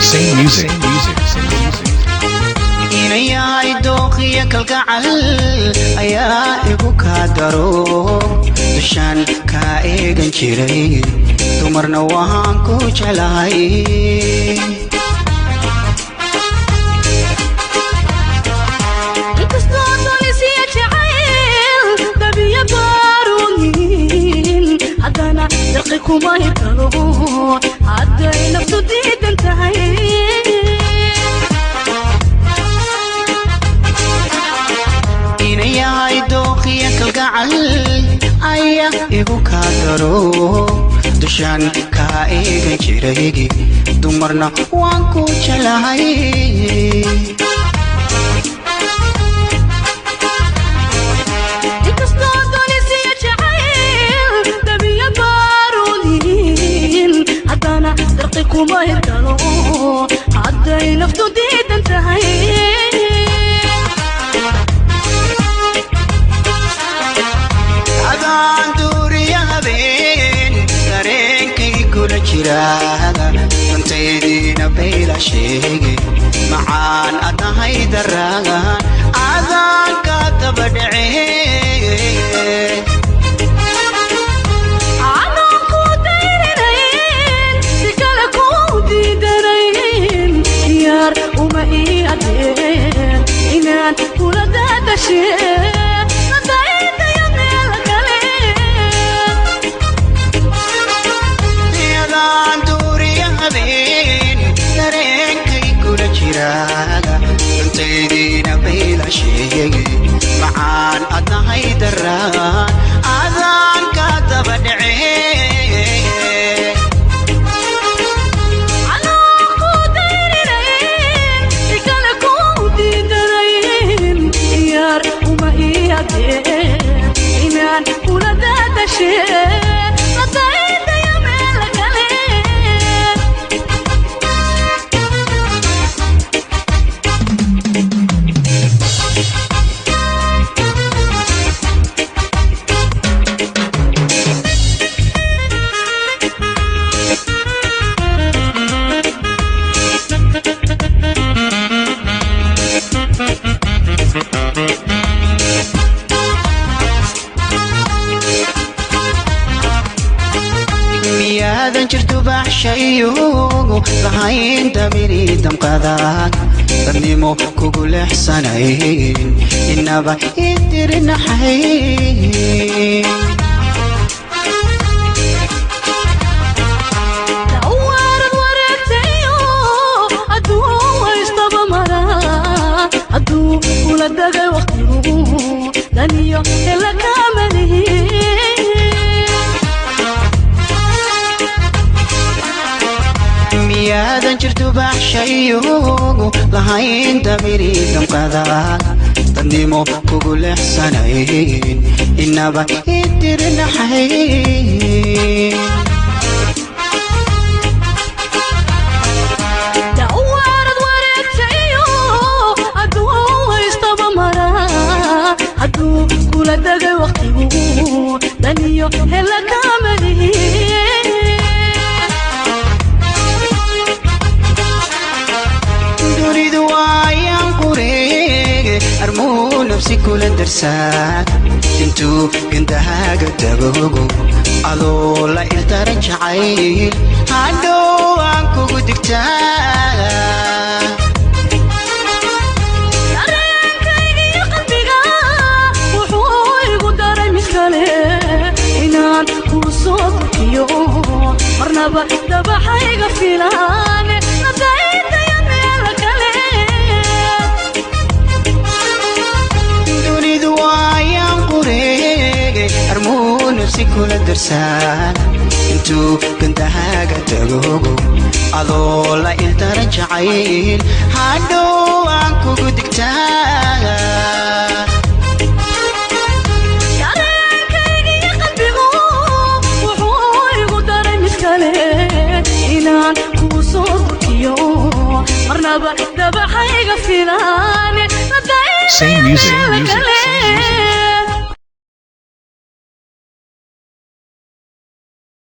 Same music. inayay dooqiya kalgacal ayaa igu kaadaro dushaan ka eegan jiray dumarna waan ku jeclahay kuma helo haday naftu diidan tahay inayay dooqiya kalgacal ayaa igu kaadaro dushaan ka eegan jiray dumarna waan ku jeclahay kuma helo haday naftu diidan tahay adaan duuriya habeen dareenkay kula jiraaga dantaydina bayla sheege macaan adahay daraagan adaan ka daba dhacee uma iadeen inaan kula dadashee nadaydayo meel kale adaan duuriya habeen dareenkay kula jiraaga dantaydina bayla sheege macaan adahay daraagan adaan ka daba dhacee inaan kula dadashee nadaydayo meel kale miyaadan jirto baxshayugu lahayn damiri damqadaag dadnimo kugu leexsanayn inaba idirinaxay dawaarad wareegtayo hadduu waystaba maraa hadduu kula dagay waqtigu daniyo hela kaamalihi miyaadan jirto baxshayugu lahayn damiri damqadaag dadnimo kugu leexsanayn inaba idirinaxay dawaarad wareegtayo hadduu waystaba maraa hadduu kula dagay waqtigu daniyo hela kaamalihi dunidu waayaan qureege armuu nafsi kula darsaag intuu gandahaaga dagogo adoo la ildaran jacayl hadhow aan kugu digtaa dareenkaygiyo qalbiga wuxuu igu daray mid kale inaan kuu soo bukiyo marnaba dabaxayga filaan nadaydayo meel kale dunidu waayaan qureege armuu nafsi kula darsaag intuu gandahaaga dagogo adoo la ildaran jacayl hadhow aan kugu digtaa dareenkaygiyo qalbigu wuxuu igu daray mid kale inaan kuu soo bukiyo marnaba dabaxayga filaan Same music.